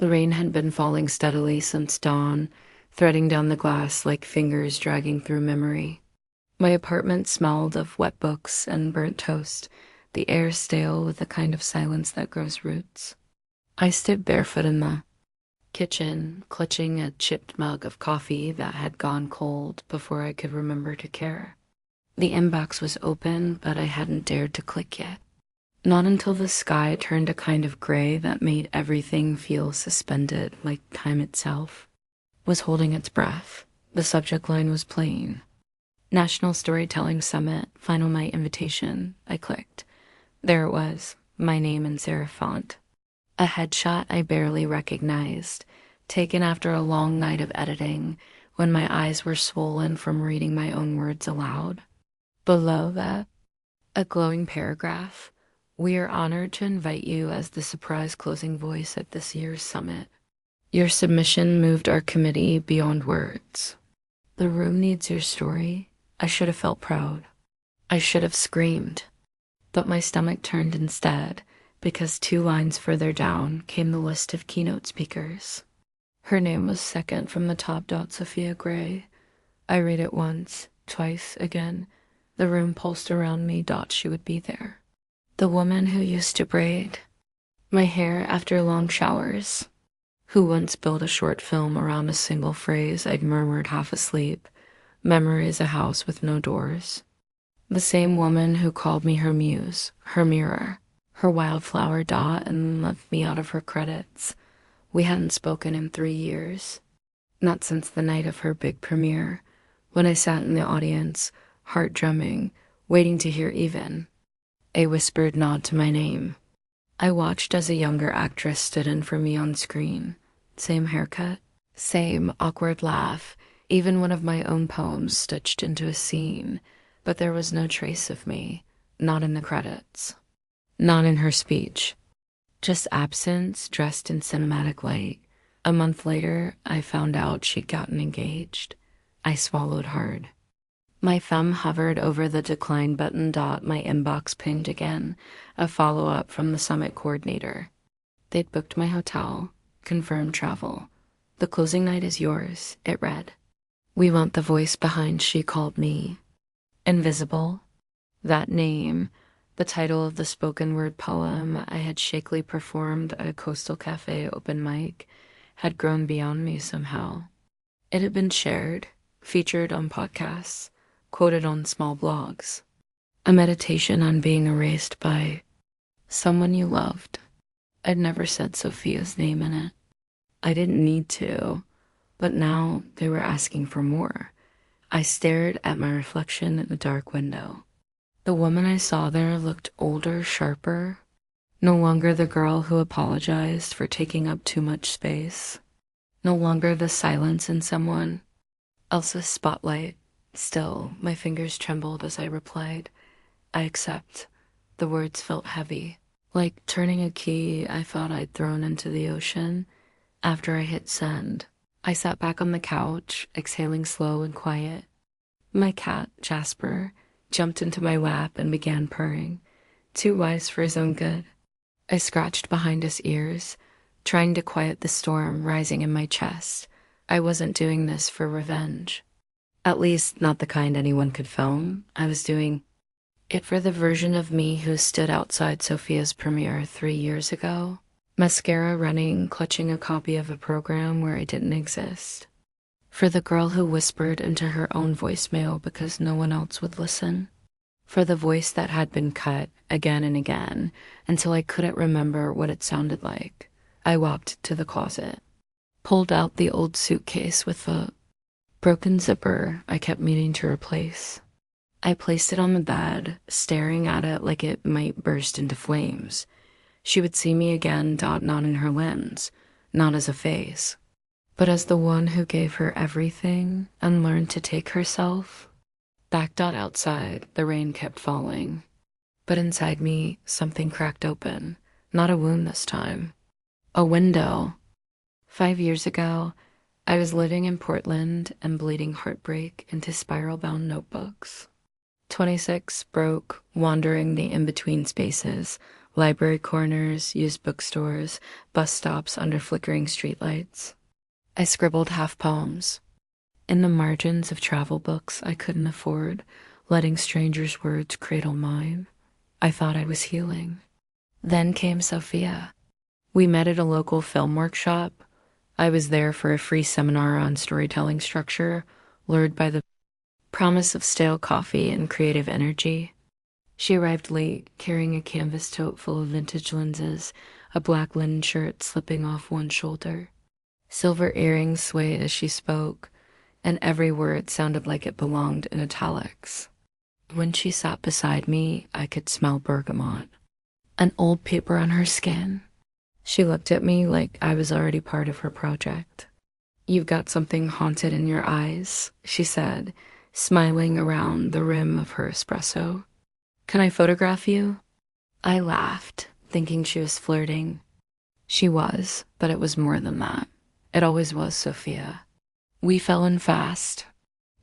The rain had been falling steadily since dawn, threading down the glass like fingers dragging through memory. My apartment smelled of wet books and burnt toast, the air stale with the kind of silence that grows roots. I stood barefoot in the kitchen, clutching a chipped mug of coffee that had gone cold before I could remember to care. The inbox was open, but I hadn't dared to click yet. Not until the sky turned a kind of gray that made everything feel suspended, like time itself was holding its breath. The subject line was plain. National Storytelling Summit, final night invitation. I clicked. There it was, my name in serif font. A headshot I barely recognized, taken after a long night of editing, when my eyes were swollen from reading my own words aloud. Below that, a glowing paragraph. We are honored to invite you as the surprise closing voice at this year's summit. Your submission moved our committee beyond words. The room needs your story. I should have felt proud. I should have screamed. But my stomach turned instead, because 2 lines further down came the list of keynote speakers. Her name was second from the top. Sophia Gray. I read it once, twice, again. The room pulsed around me. She would be there. The woman who used to braid my hair after long showers, who once built a short film around a single phrase I'd murmured half asleep. Memory is a house with no doors. The same woman who called me her muse, her mirror, her wildflower and left me out of her credits. We hadn't spoken in 3 years. Not since the night of her big premiere, when I sat in the audience, heart drumming, waiting to hear even a whispered nod to my name. I watched as a younger actress stood in for me on screen. Same haircut, same awkward laugh, even one of my own poems stitched into a scene, but there was no trace of me, not in the credits, not in her speech. Just absence dressed in cinematic light. A month later, I found out she'd gotten engaged. I swallowed hard. My thumb hovered over the decline button. My inbox pinged again, a follow-up from the summit coordinator. They'd booked my hotel, confirmed travel. The closing night is yours, it read. We want the voice behind She Called Me. Invisible. That name, the title of the spoken word poem I had shakily performed at a coastal cafe open mic, had grown beyond me somehow. It had been shared, featured on podcasts, quoted on small blogs. A meditation on being erased by someone you loved. I'd never said Sophia's name in it. I didn't need to, but now they were asking for more. I stared at my reflection in the dark window. The woman I saw there looked older, sharper, no longer the girl who apologized for taking up too much space, no longer the silence in someone else's spotlight. Still, my fingers trembled as I replied, I accept. The words felt heavy, like turning a key I thought I'd thrown into the ocean. After I hit send, I sat back on the couch, exhaling slow and quiet. My cat, Jasper, jumped into my lap and began purring, too wise for his own good. I scratched behind his ears, trying to quiet the storm rising in my chest. I wasn't doing this for revenge. At least not the kind anyone could film. I was doing it for the version of me who stood outside Sophia's premiere 3 years ago, mascara running, clutching a copy of a program where I didn't exist. For the girl who whispered into her own voicemail because no one else would listen. For the voice that had been cut again and again until I couldn't remember what it sounded like. I walked to the closet, pulled out the old suitcase with the broken zipper I kept meaning to replace. I placed it on the bed, staring at it like it might burst into flames. She would see me again, not in her lens, not as a face, but as the one who gave her everything and learned to take herself. Back. Outside, the rain kept falling, but inside me, something cracked open. Not a wound this time. A window. 5 years ago, I was living in Portland and bleeding heartbreak into spiral-bound notebooks. 26, broke, wandering the in-between spaces, library corners, used bookstores, bus stops under flickering streetlights. I scribbled half poems in the margins of travel books I couldn't afford, letting strangers' words cradle mine. I thought I was healing. Then came Sophia. We met at a local film workshop. I was there for a free seminar on storytelling structure, lured by the promise of stale coffee and creative energy. She arrived late, carrying a canvas tote full of vintage lenses, a black linen shirt slipping off one shoulder. Silver earrings swayed as she spoke, and every word sounded like it belonged in italics. When she sat beside me, I could smell bergamot, an old paper on her skin. She looked at me like I was already part of her project. "You've got something haunted in your eyes," she said, smiling around the rim of her espresso. "Can I photograph you?" I laughed, thinking she was flirting. She was, but it was more than that. It always was Sophia. We fell in fast,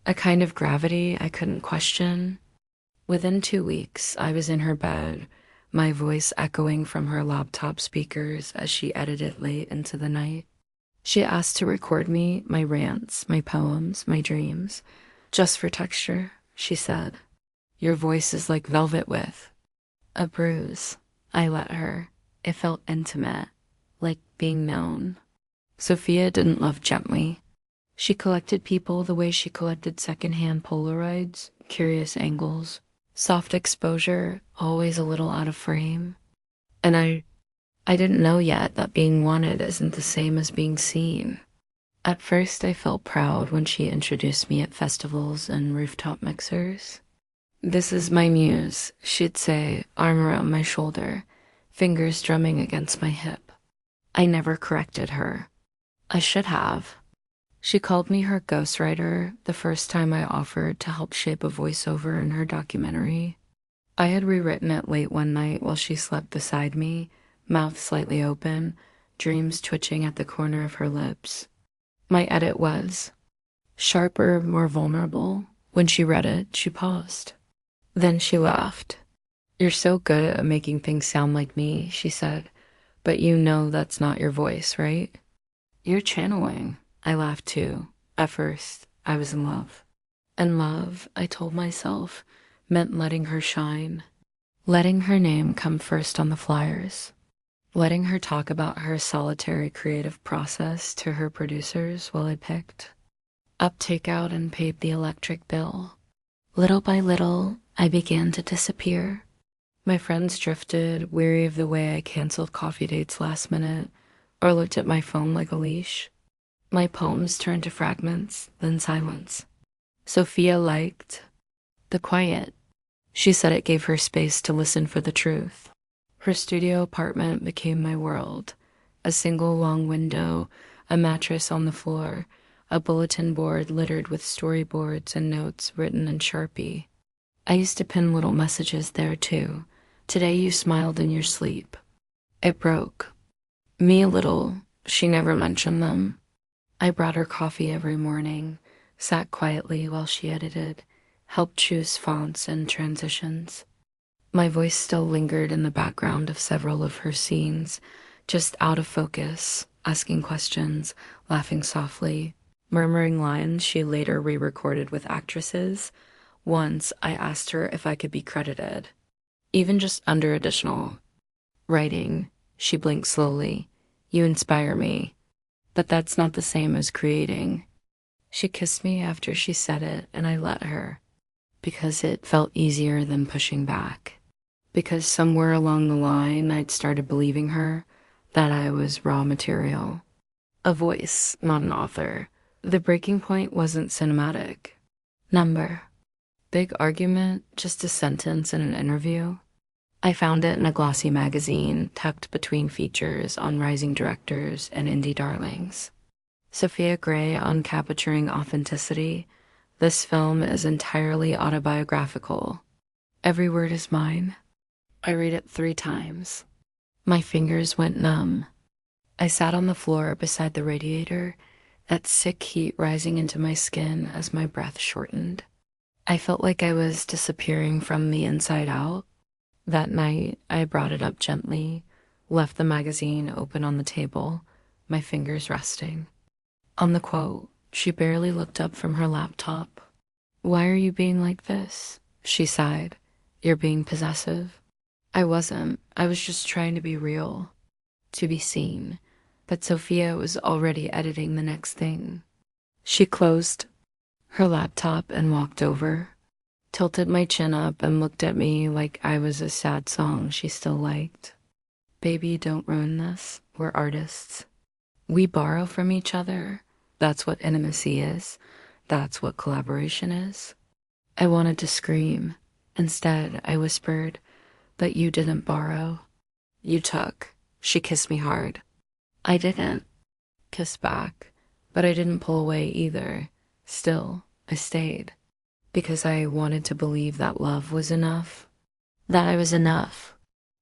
a kind of gravity I couldn't question. Within 2 weeks, I was in her bed, my voice echoing from her laptop speakers as she edited late into the night. She asked to record me, my rants, my poems, my dreams. "Just for texture," she said. "Your voice is like velvet with a bruise." I let her. It felt intimate, like being known. Sophia didn't love gently. She collected people the way she collected secondhand Polaroids, curious angles, soft exposure, always a little out of frame. And I didn't know yet that being wanted isn't the same as being seen. At first, I felt proud when she introduced me at festivals and rooftop mixers. "This is my muse," she'd say, arm around my shoulder, fingers drumming against my hip. I never corrected her. I should have. She called me her ghostwriter the first time I offered to help shape a voiceover in her documentary. I had rewritten it late one night while she slept beside me, mouth slightly open, dreams twitching at the corner of her lips. My edit was sharper, more vulnerable. When she read it, she paused. Then she laughed. "You're so good at making things sound like me," she said, "but you know that's not your voice, right?" "You're channeling." I laughed too. At first, I was in love. And love, I told myself, meant letting her shine. Letting her name come first on the flyers. Letting her talk about her solitary creative process to her producers while I picked up takeout and paid the electric bill. Little by little, I began to disappear. My friends drifted, weary of the way I canceled coffee dates last minute, or looked at my phone like a leash. My poems turned to fragments, then silence. Sophia liked the quiet. She said it gave her space to listen for the truth. Her studio apartment became my world. A single long window, a mattress on the floor, a bulletin board littered with storyboards and notes written in Sharpie. I used to pin little messages there too. "Today you smiled in your sleep." It broke me a little. She never mentioned them. I brought her coffee every morning, sat quietly while she edited, helped choose fonts and transitions. My voice still lingered in the background of several of her scenes, just out of focus, asking questions, laughing softly, murmuring lines she later re-recorded with actresses. Once, I asked her if I could be credited, even just under additional writing. She blinked slowly. "You inspire me. But that's not the same as creating." She kissed me after she said it, and I let her, because it felt easier than pushing back. Because somewhere along the line, I'd started believing her, that I was raw material. A voice, not an author. The breaking point wasn't cinematic. Number. Big argument, just a sentence in an interview. I found it in a glossy magazine tucked between features on rising directors and indie darlings. Sophia Gray on capturing authenticity. This film is entirely autobiographical. Every word is mine. I read it 3 times. My fingers went numb. I sat on the floor beside the radiator, that sick heat rising into my skin as my breath shortened. I felt like I was disappearing from the inside out. That night, I brought it up gently, left the magazine open on the table, my fingers resting. On the quote, she barely looked up from her laptop. "Why are you being like this?" she sighed. "You're being possessive." I wasn't. I was just trying to be real, to be seen. But Sophia was already editing the next thing. She closed her laptop and walked over, tilted my chin up and looked at me like I was a sad song she still liked. "Baby, don't ruin this. We're artists. We borrow from each other. That's what intimacy is. That's what collaboration is." I wanted to scream. Instead, I whispered, "But you didn't borrow. You took." She kissed me hard. I didn't kiss back, but I didn't pull away either. Still, I stayed. Because I wanted to believe that love was enough. That I was enough.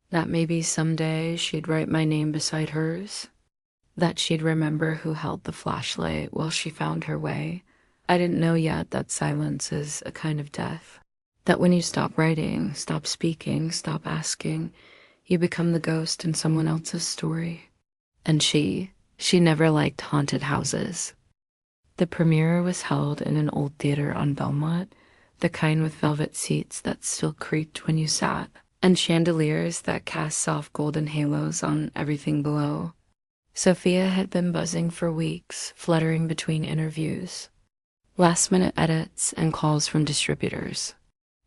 That maybe someday she'd write my name beside hers. That she'd remember who held the flashlight while she found her way. I didn't know yet that silence is a kind of death. That when you stop writing, stop speaking, stop asking, you become the ghost in someone else's story. And she never liked haunted houses. The premiere was held in an old theater on Belmont, the kind with velvet seats that still creaked when you sat, and chandeliers that cast soft golden halos on everything below. Sophia had been buzzing for weeks, fluttering between interviews, last-minute edits, and calls from distributors.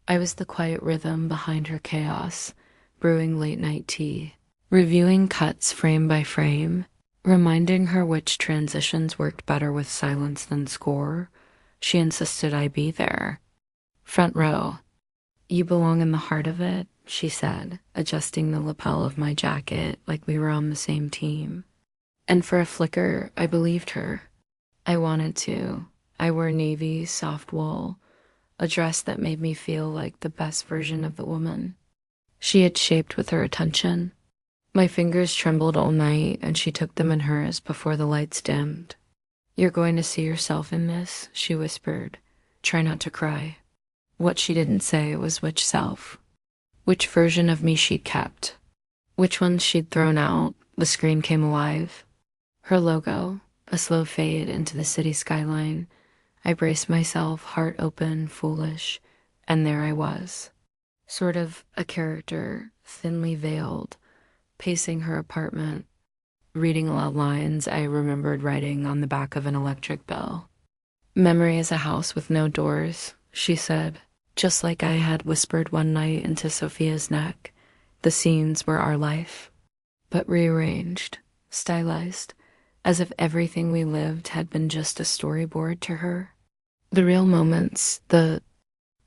I was the quiet rhythm behind her chaos, brewing late-night tea, reviewing cuts frame by frame, reminding her which transitions worked better with silence than score. She insisted I be there. Front row. "You belong in the heart of it," she said, adjusting the lapel of my jacket like we were on the same team. And for a flicker, I believed her. I wanted to. I wore navy, soft wool, a dress that made me feel like the best version of the woman she had shaped with her attention. My fingers trembled all night, and she took them in hers before the lights dimmed. "You're going to see yourself in this," she whispered. "Try not to cry." What she didn't say was which self, which version of me she'd kept, which ones she'd thrown out. The screen came alive. Her logo, a slow fade into the city skyline. I braced myself, heart open, foolish, and there I was. Sort of a character, thinly veiled, pacing her apartment, reading aloud lines I remembered writing on the back of an electric bell. "Memory is a house with no doors," she said, just like I had whispered one night into Sophia's neck. The scenes were our life, but rearranged, stylized, as if everything we lived had been just a storyboard to her. The real moments, the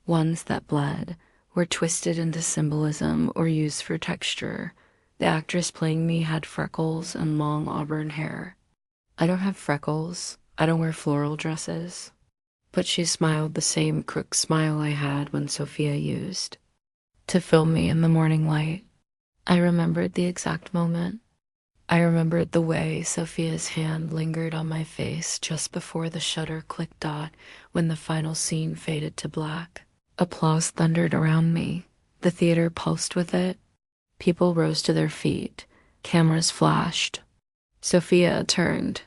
ones that bled, were twisted into symbolism or used for texture. The actress playing me had freckles and long auburn hair. I don't have freckles. I don't wear floral dresses. But she smiled the same crook smile I had when Sophia used to film me in the morning light. I remembered the exact moment. I remembered the way Sophia's hand lingered on my face just before the shutter clicked out when the final scene faded to black. Applause thundered around me. The theater pulsed with it. People rose to their feet. Cameras flashed. Sophia turned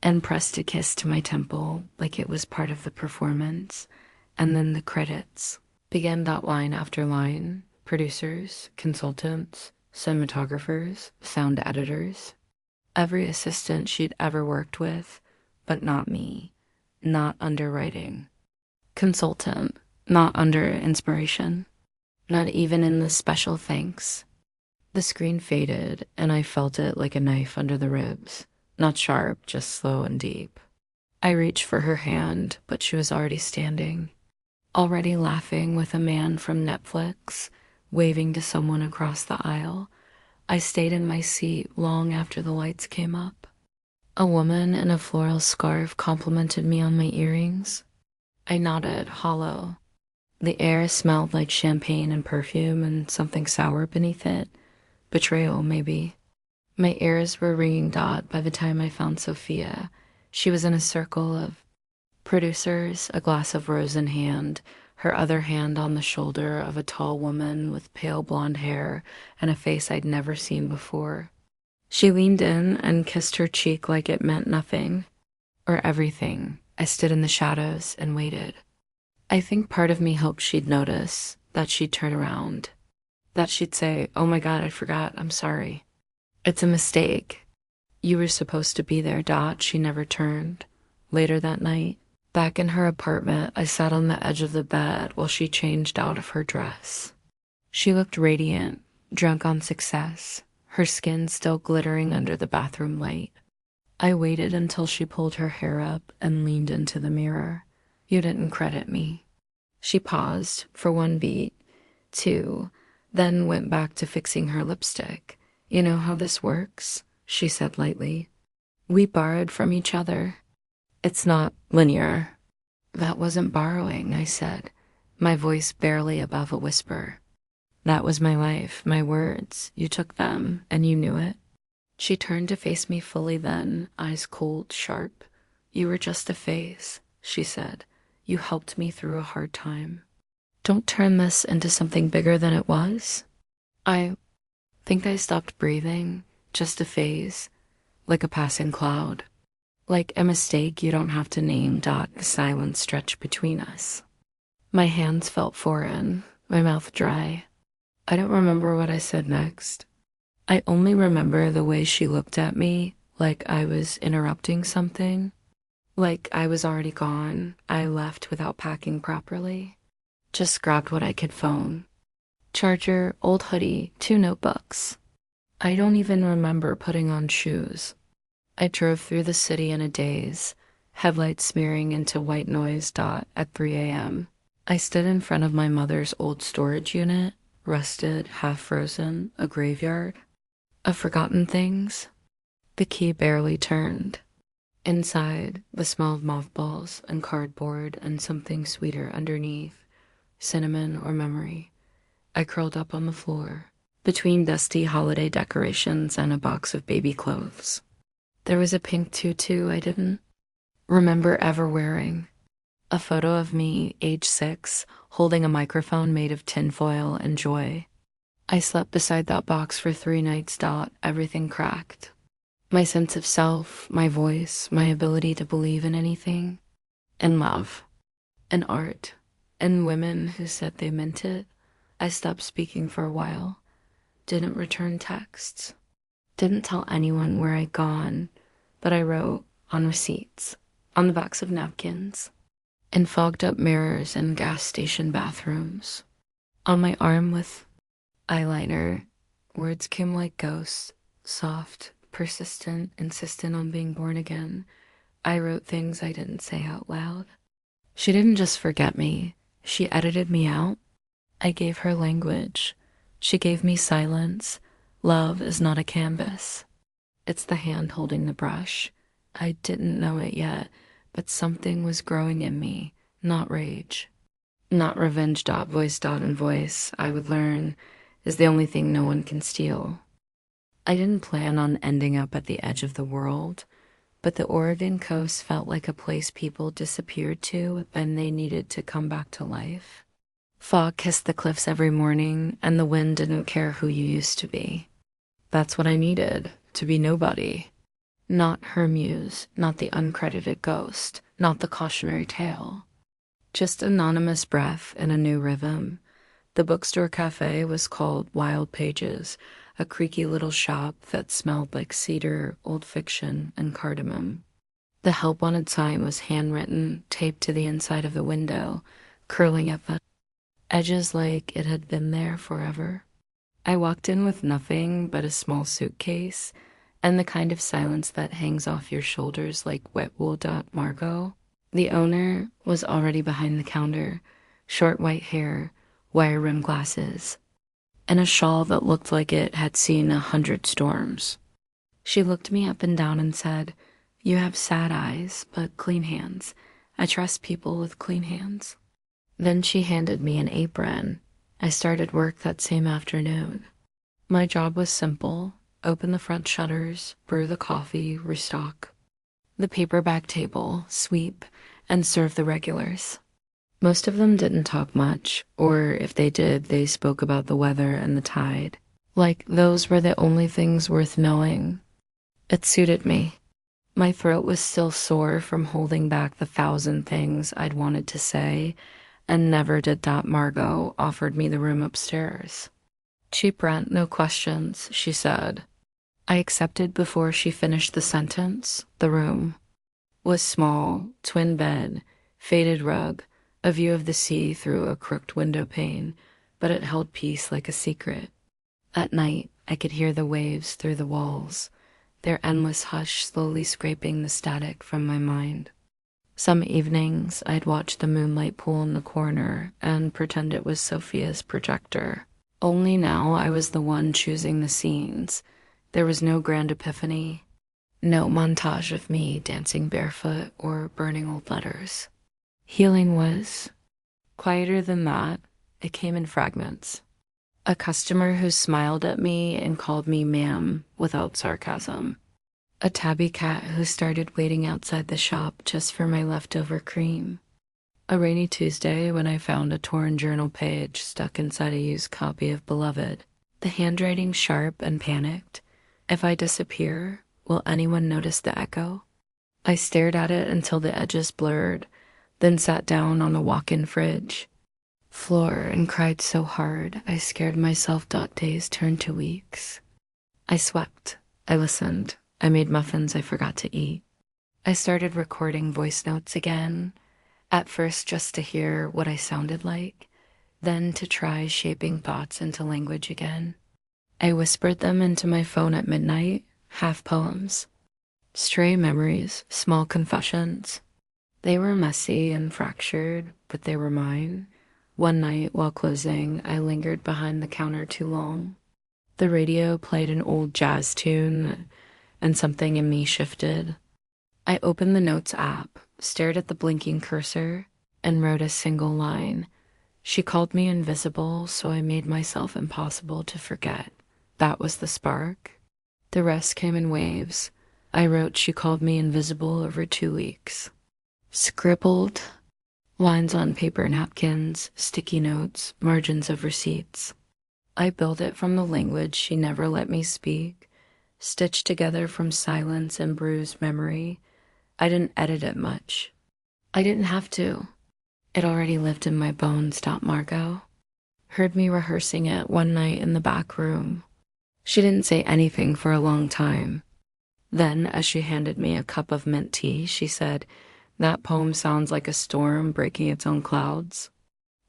and pressed a kiss to my temple like it was part of the performance. And then the credits began, dot line after line. Producers, consultants, cinematographers, sound editors. Every assistant she'd ever worked with, but not me. Not underwriting. Consultant, not under inspiration. Not even in the special thanks. The screen faded, and I felt it like a knife under the ribs. Not sharp, just slow and deep. I reached for her hand, but she was already standing, already laughing with a man from Netflix, waving to someone across the aisle. I stayed in my seat long after the lights came up. A woman in a floral scarf complimented me on my earrings. I nodded, hollow. The air smelled like champagne and perfume and something sour beneath it. Betrayal, maybe. My ears were ringing dot by the time I found Sophia. She was in a circle of producers, a glass of rose in hand, her other hand on the shoulder of a tall woman with pale blonde hair and a face I'd never seen before. She leaned in and kissed her cheek like it meant nothing, or everything. I stood in the shadows and waited. I think part of me hoped she'd notice, that she'd turn around, that she'd say, "Oh my God, I forgot, I'm sorry. It's a mistake. You were supposed to be there, Dot." She never turned. Later that night, back in her apartment, I sat on the edge of the bed while she changed out of her dress. She looked radiant, drunk on success, her skin still glittering under the bathroom light. I waited until she pulled her hair up and leaned into the mirror. "You didn't credit me." She paused for one beat, two, then went back to fixing her lipstick. "You know how this works?" she said lightly. "We borrowed from each other. It's not linear." "That wasn't borrowing," I said, my voice barely above a whisper. "That was my life, my words. You took them, and you knew it." She turned to face me fully then, eyes cold, sharp. "You were just a phase," she said. "You helped me through a hard time. Don't turn this into something bigger than it was." I think I stopped breathing, just a phase, like a passing cloud. Like a mistake you don't have to name. A silence stretched between us. My hands felt foreign, my mouth dry. I don't remember what I said next. I only remember the way she looked at me, like I was interrupting something. Like I was already gone. I left without packing properly. Just grabbed what I could phone. Charger, old hoodie, 2 notebooks. I don't even remember putting on shoes. I drove through the city in a daze, headlights smearing into white noise. At 3 a.m. I stood in front of my mother's old storage unit, rusted, half-frozen, a graveyard of forgotten things. The key barely turned. Inside, the smell of mothballs and cardboard and something sweeter underneath, cinnamon or memory. I curled up on the floor, between dusty holiday decorations and a box of baby clothes. There was a pink tutu I didn't remember ever wearing. A photo of me, age 6, holding a microphone made of tinfoil and joy. I slept beside that box for 3 nights. Everything cracked. My sense of self, my voice, my ability to believe in anything. In love. In art. In women who said they meant it. I stopped speaking for a while. Didn't return texts. Didn't tell anyone where I'd gone, but I wrote on receipts, on the backs of napkins, in fogged up mirrors in gas station bathrooms, on my arm with eyeliner. Words came like ghosts, soft, persistent, insistent on being born again. I wrote things I didn't say out loud. She didn't just forget me, she edited me out. I gave her language. She gave me silence. Love is not a canvas. It's the hand holding the brush. I didn't know it yet, but something was growing in me, not rage. Not revenge. Voice. And voice, I would learn, is the only thing no one can steal. I didn't plan on ending up at the edge of the world, but the Oregon coast felt like a place people disappeared to when they needed to come back to life. Fog kissed the cliffs every morning, and the wind didn't care who you used to be. That's what I needed, to be nobody. Not her muse, not the uncredited ghost, not the cautionary tale. Just anonymous breath in a new rhythm. The bookstore cafe was called Wild Pages, a creaky little shop that smelled like cedar, old fiction, and cardamom. The help wanted sign was handwritten, taped to the inside of the window, curling at the edges like it had been there forever. I walked in with nothing but a small suitcase and the kind of silence that hangs off your shoulders like wet wool. Margot, the owner, was already behind the counter, short white hair, wire-rimmed glasses, and a shawl that looked like it had seen 100 storms. She looked me up and down and said, "You have sad eyes, but clean hands. I trust people with clean hands." Then she handed me an apron. I started work that same afternoon. My job was simple: open the front shutters, brew the coffee, restock the paperback table, sweep, and serve the regulars. Most of them didn't talk much, or if they did, they spoke about the weather and the tide. Like those were the only things worth knowing. It suited me. My throat was still sore from holding back the thousand things I'd wanted to say, and never did that Margot offered me the room upstairs. Cheap rent, no questions, she said. I accepted before she finished the sentence. The room was small, twin bed, faded rug, a view of the sea through a crooked window pane, but it held peace like a secret. At night, I could hear the waves through the walls, their endless hush slowly scraping the static from my mind. Some evenings, I'd watch the moonlight pool in the corner and pretend it was Sophia's projector. Only now I was the one choosing the scenes. There was no grand epiphany, no montage of me dancing barefoot or burning old letters. Healing was quieter than that. It came in fragments. A customer who smiled at me and called me ma'am without sarcasm. A tabby cat who started waiting outside the shop just for my leftover cream. A rainy Tuesday when I found a torn journal page stuck inside a used copy of Beloved. The handwriting sharp and panicked. If I disappear, will anyone notice the echo? I stared at it until the edges blurred, then sat down on a walk-in fridge. Floor and cried so hard I scared myself. Days turned to weeks. I swept. I listened. I made muffins I forgot to eat. I started recording voice notes again, at first just to hear what I sounded like, then to try shaping thoughts into language again. I whispered them into my phone at midnight, half poems. Stray memories, small confessions. They were messy and fractured, but they were mine. One night, while closing, I lingered behind the counter too long. The radio played an old jazz tune, and something in me shifted. I opened the Notes app, stared at the blinking cursor, and wrote a single line. She called me invisible, so I made myself impossible to forget. That was the spark. The rest came in waves. I wrote she called me invisible over 2 weeks. Scribbled lines on paper napkins, sticky notes, margins of receipts. I built it from the language she never let me speak, stitched together from silence and bruised memory. I didn't edit it much. I didn't have to. It already lived in my bones. Margot heard me rehearsing it one night in the back room. She didn't say anything for a long time. Then, as she handed me a cup of mint tea, she said, "That poem sounds like a storm breaking its own clouds."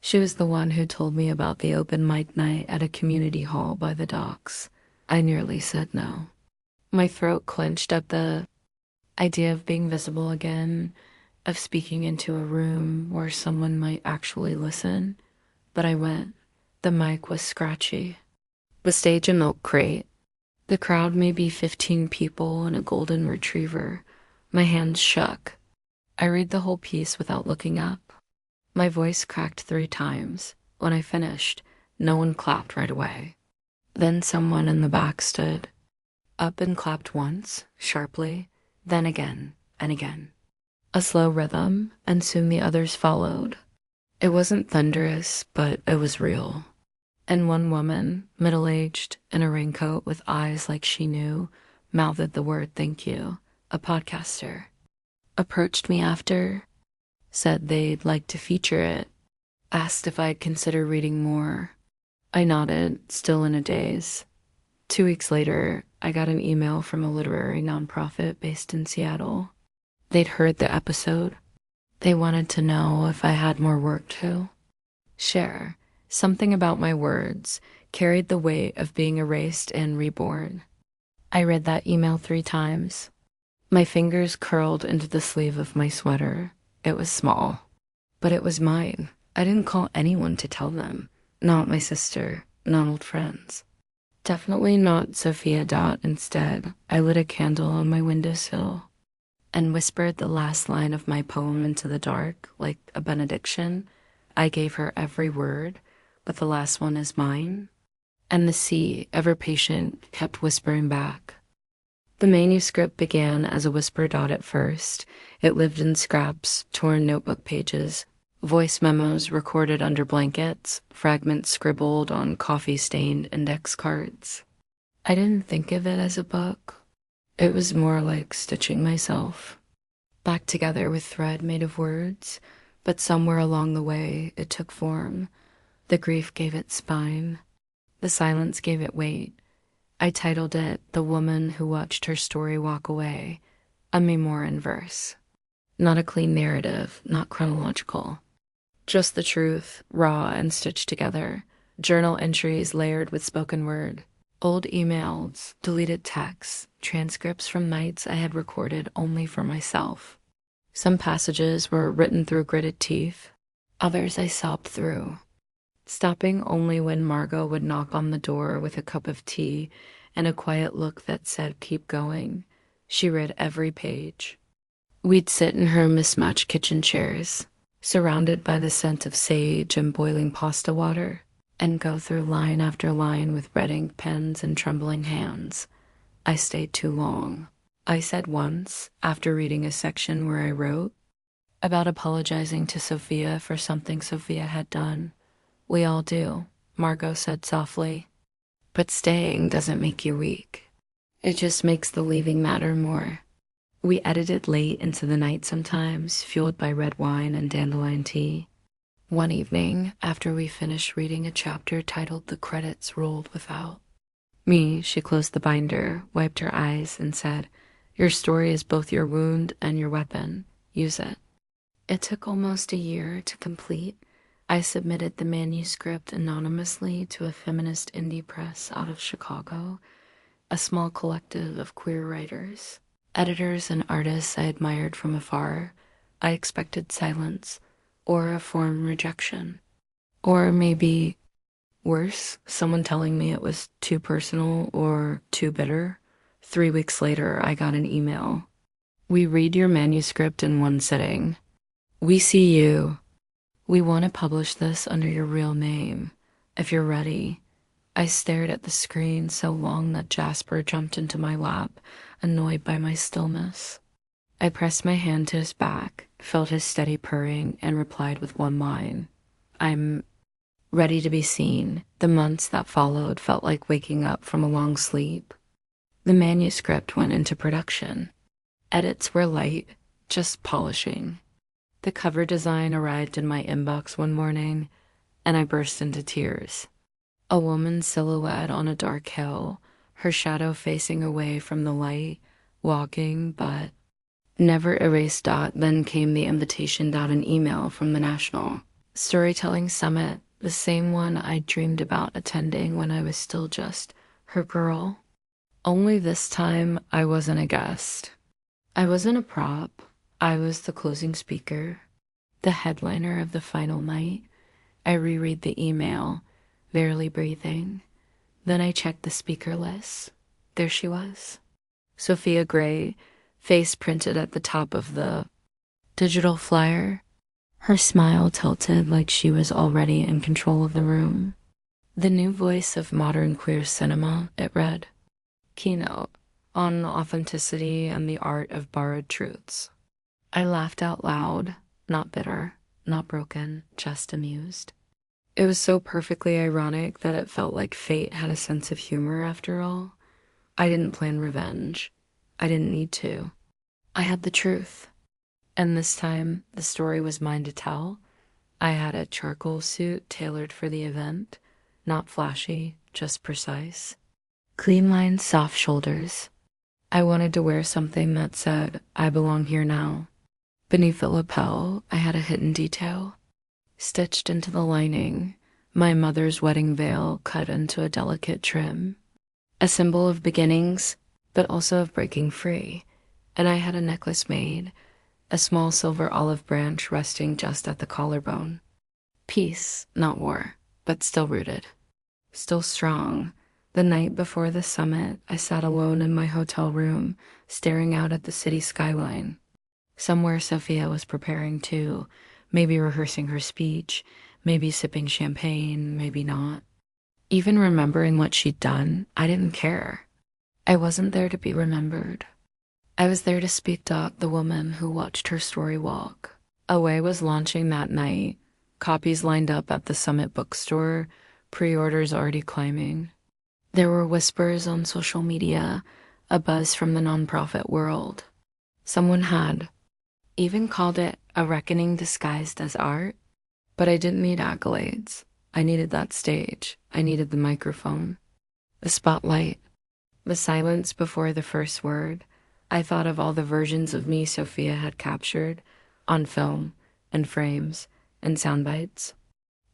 She was the one who told me about the open mic night at a community hall by the docks. I nearly said no. My throat clenched at the idea of being visible again, of speaking into a room where someone might actually listen. But I went. The mic was scratchy. The stage a milk crate. The crowd maybe 15 people and a golden retriever. My hands shook. I read the whole piece without looking up. My voice cracked 3 times. When I finished, no one clapped right away. Then someone in the back stood up and clapped once, sharply, then again and again. A slow rhythm, and soon the others followed. It wasn't thunderous, but it was real. And one woman, middle-aged, in a raincoat with eyes like she knew, mouthed the word thank you, a podcaster. Approached me after, said they'd like to feature it, asked if I'd consider reading more. I nodded, still in a daze. 2 weeks later, I got an email from a literary nonprofit based in Seattle. They'd heard the episode. They wanted to know if I had more work to share. Something about my words carried the weight of being erased and reborn. I read that email 3 times. My fingers curled into the sleeve of my sweater. It was small, but it was mine. I didn't call anyone to tell them. Not my sister, not old friends. Definitely not Sophia. Instead, I lit a candle on my windowsill and whispered the last line of my poem into the dark, like a benediction. I gave her every word, but the last one is mine. And the sea, ever patient, kept whispering back. The manuscript began as a whisper dot at first. It lived in scraps, torn notebook pages, Voice memos recorded under blankets, fragments scribbled on coffee-stained index cards. I didn't think of it as a book. It was more like stitching myself back together with thread made of words, but somewhere along the way it took form. The grief gave it spine. The silence gave it weight. I titled it The Woman Who Watched Her Story Walk Away, a memoir in verse. Not a clean narrative, not chronological. Just the truth, raw and stitched together. Journal entries layered with spoken word. Old emails, deleted texts, transcripts from nights I had recorded only for myself. Some passages were written through gritted teeth. Others I sobbed through, stopping only when Margot would knock on the door with a cup of tea and a quiet look that said, "Keep going." She read every page. We'd sit in her mismatched kitchen chairs, surrounded by the scent of sage and boiling pasta water, and go through line after line with red ink pens and trembling hands. I stayed too long. I said once, after reading a section where I wrote, about apologizing to Sophia for something Sophia had done. "We all do," Margot said softly. "But staying doesn't make you weak. It just makes the leaving matter more." We edited late into the night sometimes, fueled by red wine and dandelion tea. One evening, after we finished reading a chapter titled "The Credits Rolled Without," she closed the binder, wiped her eyes, and said, "Your story is both your wound and your weapon. Use it." It took almost a year to complete. I submitted the manuscript anonymously to a feminist indie press out of Chicago, a small collective of queer writers, editors and artists I admired from afar. I expected silence, or a form rejection, or maybe worse, someone telling me it was too personal or too bitter. 3 weeks later, I got an email. "We read your manuscript in one sitting. We see you. We want to publish this under your real name, if you're ready." I stared at the screen so long that Jasper jumped into my lap, annoyed by my stillness. I pressed my hand to his back, felt his steady purring, and replied with one line. "I'm ready to be seen." The months that followed felt like waking up from a long sleep. The manuscript went into production. Edits were light, just polishing. The cover design arrived in my inbox one morning, and I burst into tears. A woman's silhouette on a dark hill, her shadow facing away from the light, walking, but never erased. Then came the invitation. An email from the National Storytelling Summit, the same one I dreamed about attending when I was still just her girl. Only this time, I wasn't a guest. I wasn't a prop. I was the closing speaker, the headliner of the final night. I reread the email, barely breathing. Then I checked the speaker list. There she was. Sophia Gray, face printed at the top of the digital flyer. Her smile tilted like she was already in control of the room. "The new voice of modern queer cinema," it read. "Keynote on authenticity and the art of borrowed truths." I laughed out loud, not bitter, not broken, just amused. It was so perfectly ironic that it felt like fate had a sense of humor after all. I didn't plan revenge. I didn't need to. I had the truth. And this time, the story was mine to tell. I had a charcoal suit tailored for the event, not flashy, just precise. Clean lines, soft shoulders. I wanted to wear something that said, "I belong here now." Beneath the lapel, I had a hidden detail. Stitched into the lining, my mother's wedding veil cut into a delicate trim. A symbol of beginnings, but also of breaking free. And I had a necklace made, a small silver olive branch resting just at the collarbone. Peace, not war, but still rooted. Still strong. The night before the summit, I sat alone in my hotel room, staring out at the city skyline. Somewhere Sophia was preparing too, maybe rehearsing her speech, maybe sipping champagne, maybe not. Even remembering what she'd done, I didn't care. I wasn't there to be remembered. I was there to speak to the woman who watched her story walk. Away was launching that night, copies lined up at the Summit bookstore, pre-orders already climbing. There were whispers on social media, a buzz from the nonprofit world. Someone had even called it a reckoning disguised as art, but I didn't need accolades. I needed that stage. I needed the microphone, the spotlight, the silence before the first word. I thought of all the versions of me Sophia had captured on film and frames and sound bites.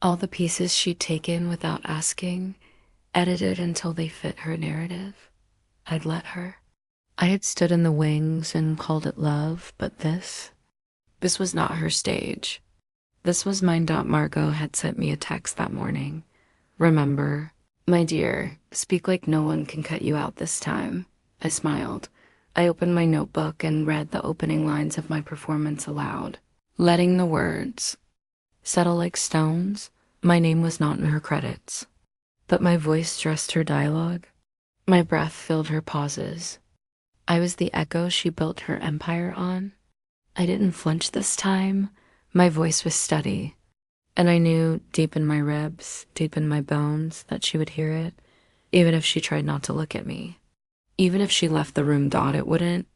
All the pieces she'd taken without asking, edited until they fit her narrative. I'd let her. I had stood in the wings and called it love, but this was not her stage. This was mine. Margot had sent me a text that morning. Remember, my dear, speak like no one can cut you out this time. I smiled. I opened my notebook and read the opening lines of my performance aloud, letting the words settle like stones. My name was not in her credits, but my voice stressed her dialogue. My breath filled her pauses. I was the echo she built her empire on. I didn't flinch this time. My voice was steady, and I knew deep in my ribs, deep in my bones, that she would hear it, even if she tried not to look at me. Even if she left the room, it wouldn't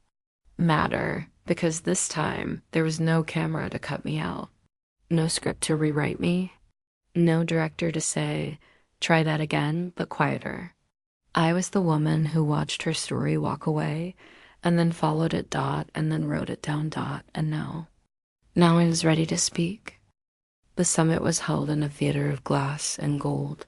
matter, because this time there was no camera to cut me out, no script to rewrite me, no director to say, try that again, but quieter. I was the woman who watched her story walk away, and then followed it, and then wrote it down, and now I was ready to speak. The summit was held in a theater of glass and gold,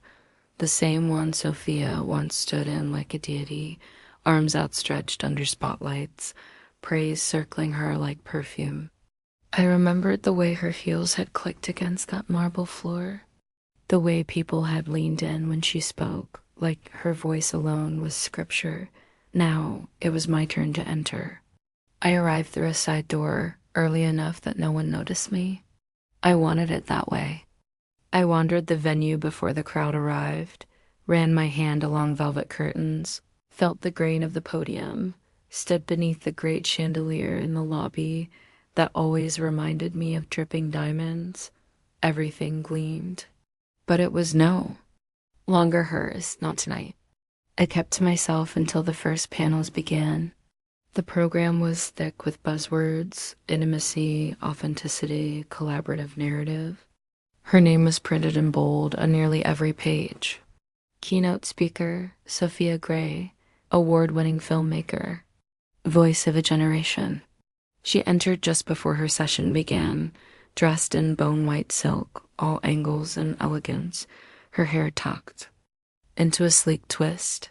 the same one Sophia once stood in like a deity, arms outstretched under spotlights, praise circling her like perfume. I remembered the way her heels had clicked against that marble floor, the way people had leaned in when she spoke, like her voice alone was scripture. Now it was my turn to enter. I arrived through a side door, early enough that no one noticed me. I wanted it that way. I wandered the venue before the crowd arrived, ran my hand along velvet curtains, felt the grain of the podium, stood beneath the great chandelier in the lobby that always reminded me of dripping diamonds. Everything gleamed. But it was no longer hers, not tonight. I kept to myself until the first panels began. The program was thick with buzzwords, intimacy, authenticity, collaborative narrative. Her name was printed in bold on nearly every page. Keynote speaker, Sophia Gray, award-winning filmmaker, voice of a generation. She entered just before her session began, dressed in bone-white silk, all angles and elegance, her hair tucked into a sleek twist.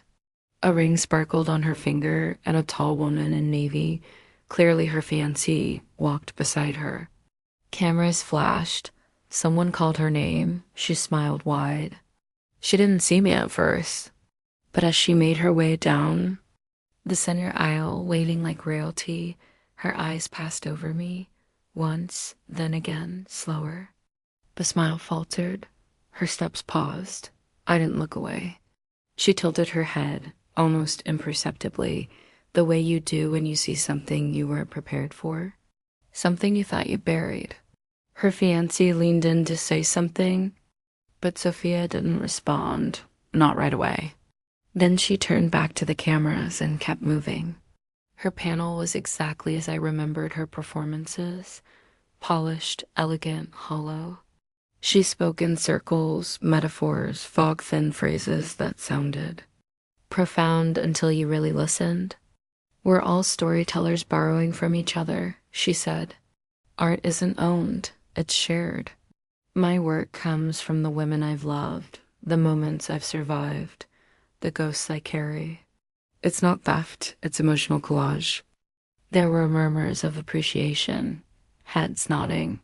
A ring sparkled on her finger, and a tall woman in navy, clearly her fiancé, walked beside her. Cameras flashed. Someone called her name. She smiled wide. She didn't see me at first, but as she made her way down the center aisle, waiting like royalty, her eyes passed over me, once, then again, slower. The smile faltered. Her steps paused. I didn't look away. She tilted her head, almost imperceptibly, the way you do when you see something you weren't prepared for, something you thought you buried. Her fiancé leaned in to say something, but Sophia didn't respond, not right away. Then she turned back to the cameras and kept moving. Her panel was exactly as I remembered her performances, polished, elegant, hollow. She spoke in circles, metaphors, fog-thin phrases that sounded profound until you really listened. We're all storytellers borrowing from each other, she said. Art isn't owned, it's shared. My work comes from the women I've loved, the moments I've survived, the ghosts I carry. It's not theft, it's emotional collage. There were murmurs of appreciation, heads nodding.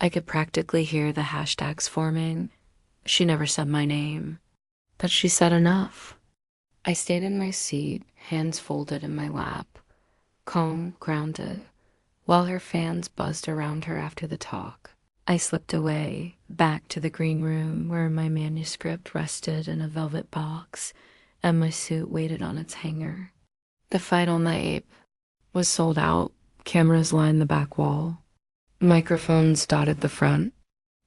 I could practically hear the hashtags forming. She never said my name, but she said enough. I stayed in my seat, hands folded in my lap, calm, grounded, while her fans buzzed around her after the talk. I slipped away, back to the green room where my manuscript rested in a velvet box and my suit waited on its hanger. The final night was sold out. Cameras lined the back wall. Microphones dotted the front.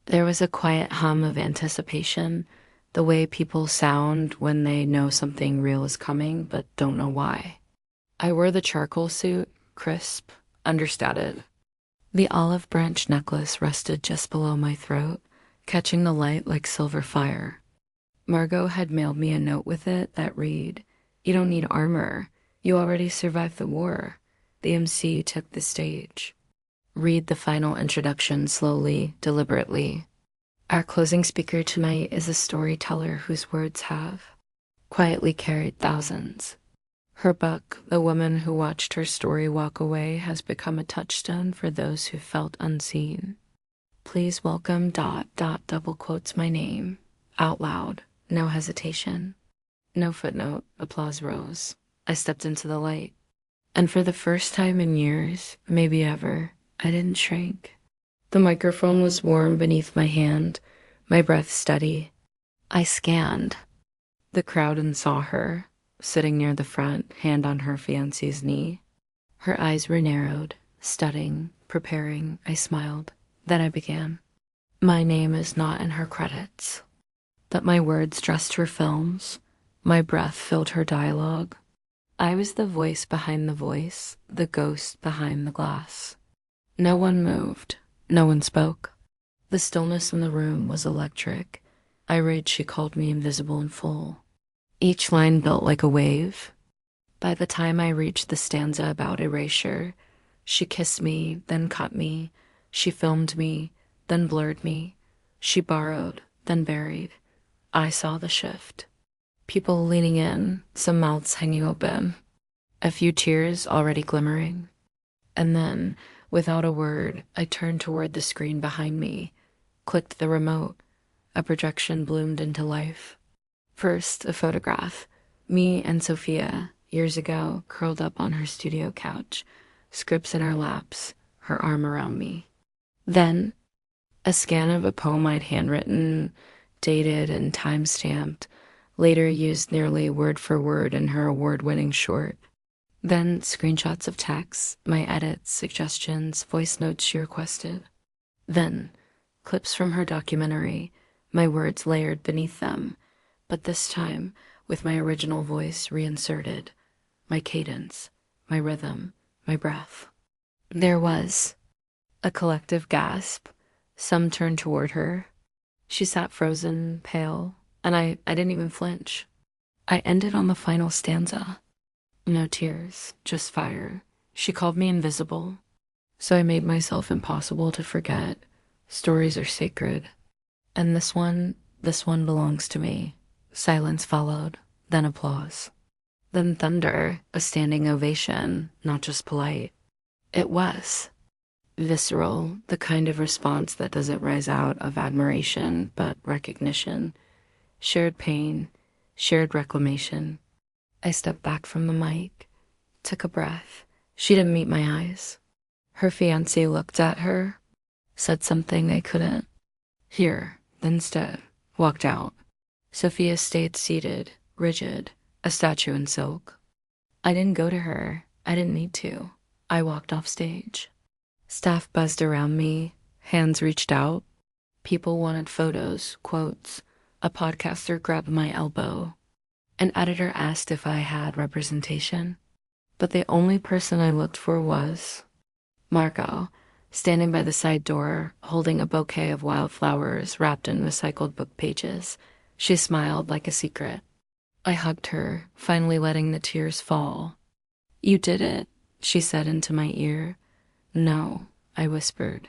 There was a quiet hum of anticipation, the way people sound when they know something real is coming but don't know why. I wore the charcoal suit, crisp, understated. The olive branch necklace rested just below my throat, catching the light like silver fire. Margot had mailed me a note with it that read, "You don't need armor. You already survived the war." The MC took the stage. Read the final introduction slowly, deliberately. Our closing speaker tonight is a storyteller whose words have quietly carried thousands. Her book, The Woman Who Watched Her Story Walk Away, has become a touchstone for those who felt unseen. Please welcome ... double quotes my name, out loud, no hesitation. No footnote, applause rose. I stepped into the light. And for the first time in years, maybe ever, I didn't shrink. The microphone was warm beneath my hand, my breath steady. I scanned the crowd and saw her, sitting near the front, hand on her fiancé's knee. Her eyes were narrowed, studying, preparing. I smiled. Then I began. My name is not in her credits. But my words dressed her films. My breath filled her dialogue. I was the voice behind the voice, the ghost behind the glass. No one moved. No one spoke. The stillness in the room was electric. I read she called me invisible in full. Each line built like a wave. By the time I reached the stanza about erasure, she kissed me, then cut me. She filmed me, then blurred me. She borrowed, then buried. I saw the shift. People leaning in, some mouths hanging open. A few tears already glimmering. And then, without a word, I turned toward the screen behind me, clicked the remote. A projection bloomed into life. First, a photograph. Me and Sophia, years ago, curled up on her studio couch, scripts in our laps, her arm around me. Then, a scan of a poem I'd handwritten, dated and time-stamped, later used nearly word for word in her award-winning short. Then screenshots of texts, my edits, suggestions, voice notes she requested. Then clips from her documentary, my words layered beneath them, but this time with my original voice reinserted, my cadence, my rhythm, my breath. There was a collective gasp. Some turned toward her. She sat frozen, pale, and I didn't even flinch. I ended on the final stanza. No tears, just fire. She called me invisible, so I made myself impossible to forget. Stories are sacred. And this one belongs to me. Silence followed, then applause. Then thunder, a standing ovation, not just polite. It was visceral, the kind of response that doesn't rise out of admiration, but recognition. Shared pain, shared reclamation. I stepped back from the mic, took a breath. She didn't meet my eyes. Her fiancé looked at her, said something I couldn't hear, then instead walked out. Sophia stayed seated, rigid, a statue in silk. I didn't go to her. I didn't need to. I walked off stage. Staff buzzed around me. Hands reached out. People wanted photos, quotes. A podcaster grabbed my elbow. An editor asked if I had representation. But the only person I looked for was Margot, standing by the side door, holding a bouquet of wildflowers wrapped in recycled book pages. She smiled like a secret. I hugged her, finally letting the tears fall. "You did it," she said into my ear. "No," I whispered.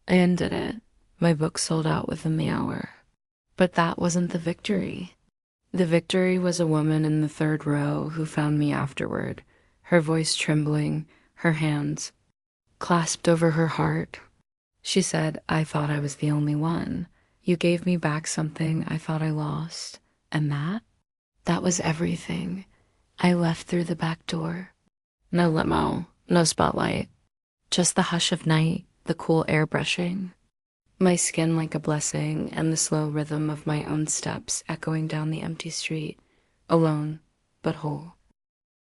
I ended it. My book sold out within the hour. But that wasn't the victory. The victory was a woman in the third row who found me afterward, her voice trembling, her hands clasped over her heart. She said, "I thought I was the only one. You gave me back something I thought I lost. And that was everything. I left through the back door. No limo, no spotlight. Just the hush of night, the cool air brushing. My skin like a blessing, and the slow rhythm of my own steps echoing down the empty street, alone but whole."